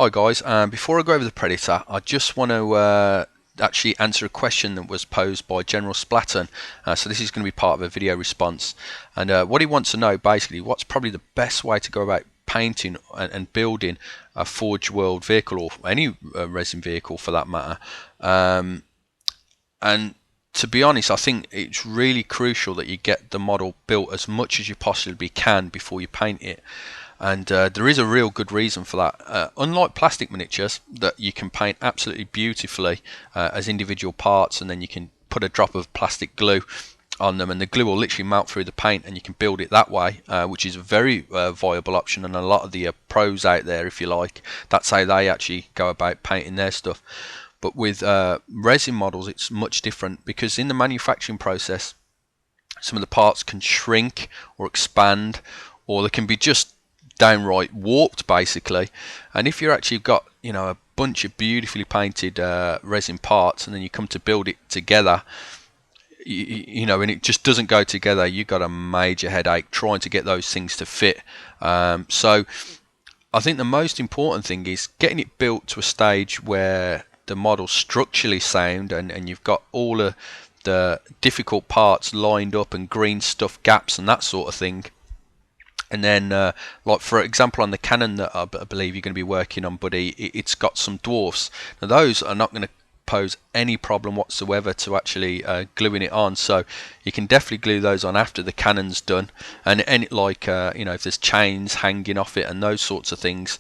Hi guys, before I go over the Predator, I just want to actually answer a question that was posed by generalsplatton. So this is going to be part of a video response, and what he wants to know basically, what's probably the best way to go about painting and building a Forgeworld vehicle, or any resin vehicle for that matter. And to be honest, I think it's really crucial that you get the model built as much as you possibly can before you paint it. And there is a real good reason for that. Unlike plastic miniatures that you can paint absolutely beautifully as individual parts, and then you can put a drop of plastic glue on them and the glue will literally melt through the paint and you can build it that way, which is a very viable option, and a lot of the pros out there, if you like, that's how they actually go about painting their stuff. But with resin models it's much different, because in the manufacturing process some of the parts can shrink or expand, or they can be just downright warped basically. And if you're actually got, you know, a bunch of beautifully painted resin parts, and then you come to build it together, you know, and it just doesn't go together, you got a major headache trying to get those things to fit. So I think the most important thing is getting it built to a stage where the model's structurally sound, and you've got all of the difficult parts lined up and green stuff gaps and that sort of thing. And then, like for example, on the cannon that I believe you're going to be working on, buddy, it's got some dwarfs. Now those are not going to pose any problem whatsoever to actually gluing it on, so you can definitely glue those on after the cannon's done. And any, like you know, if there's chains hanging off it and those sorts of things,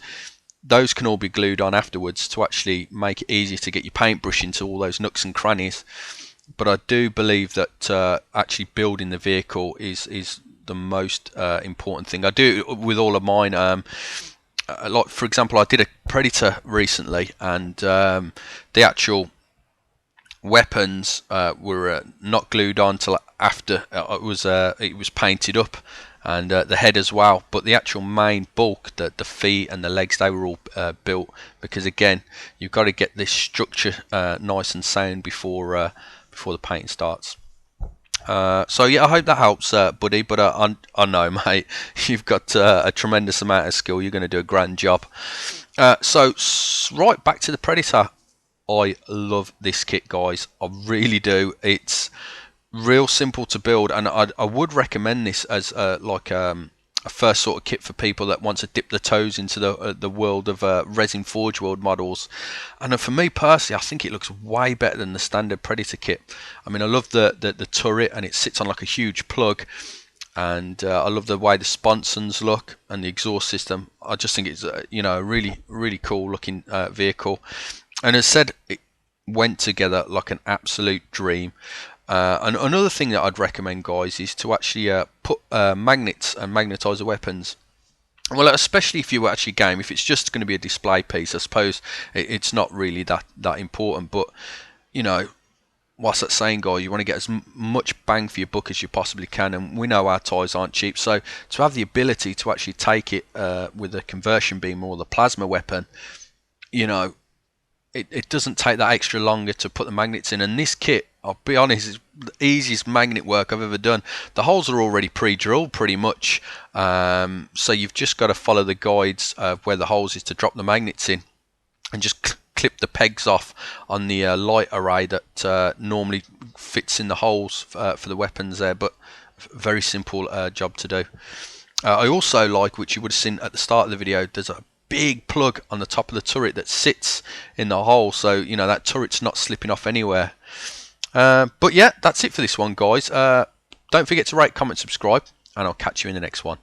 those can all be glued on afterwards to actually make it easier to get your paintbrush into all those nooks and crannies. But I do believe that actually building the vehicle is the most important thing. I do it with all of mine. Like for example, I did a Predator recently, and the actual weapons were not glued on till after it was painted up, and the head as well. But the actual main bulk, the feet and the legs, they were all built, because again, you've got to get this structure nice and sound before the painting starts. So yeah, I hope that helps, buddy. But I know, mate, you've got a tremendous amount of skill. You're going to do a grand job. So right back to the Predator. I love this kit, guys. I really do. It's real simple to build, and I would recommend this as like a first sort of kit for people that want to dip their toes into the world of resin Forgeworld models. And for me personally, I think it looks way better than the standard Predator kit. I mean, I love the turret, and it sits on like a huge plug, and I love the way the sponsons look and the exhaust system. I just think it's you know, a really cool looking vehicle. And as said, it went together like an absolute dream. And another thing that I'd recommend, guys, is to actually put magnets and magnetize the weapons. Well, especially if you actually game, if it's just going to be a display piece, I suppose it's not really that important. But you know, what's that saying, guys? You want to get as much bang for your buck as you possibly can, and we know our toys aren't cheap. So to have the ability to actually take it with a conversion beam or the plasma weapon, you know, it doesn't take that extra longer to put the magnets in. And this kit, I'll be honest, is the easiest magnet work I've ever done. The holes are already pre-drilled pretty much, so you've just got to follow the guides of where the holes is to drop the magnets in, and just clip the pegs off on the light array that normally fits in the holes for the weapons there. But very simple job to do. I also like, which you would have seen at the start of the video, there's a big plug on the top of the turret that sits in the hole, so you know that turret's not slipping off anywhere. But yeah, that's it for this one, guys. Don't forget to rate, comment, subscribe, and I'll catch you in the next one.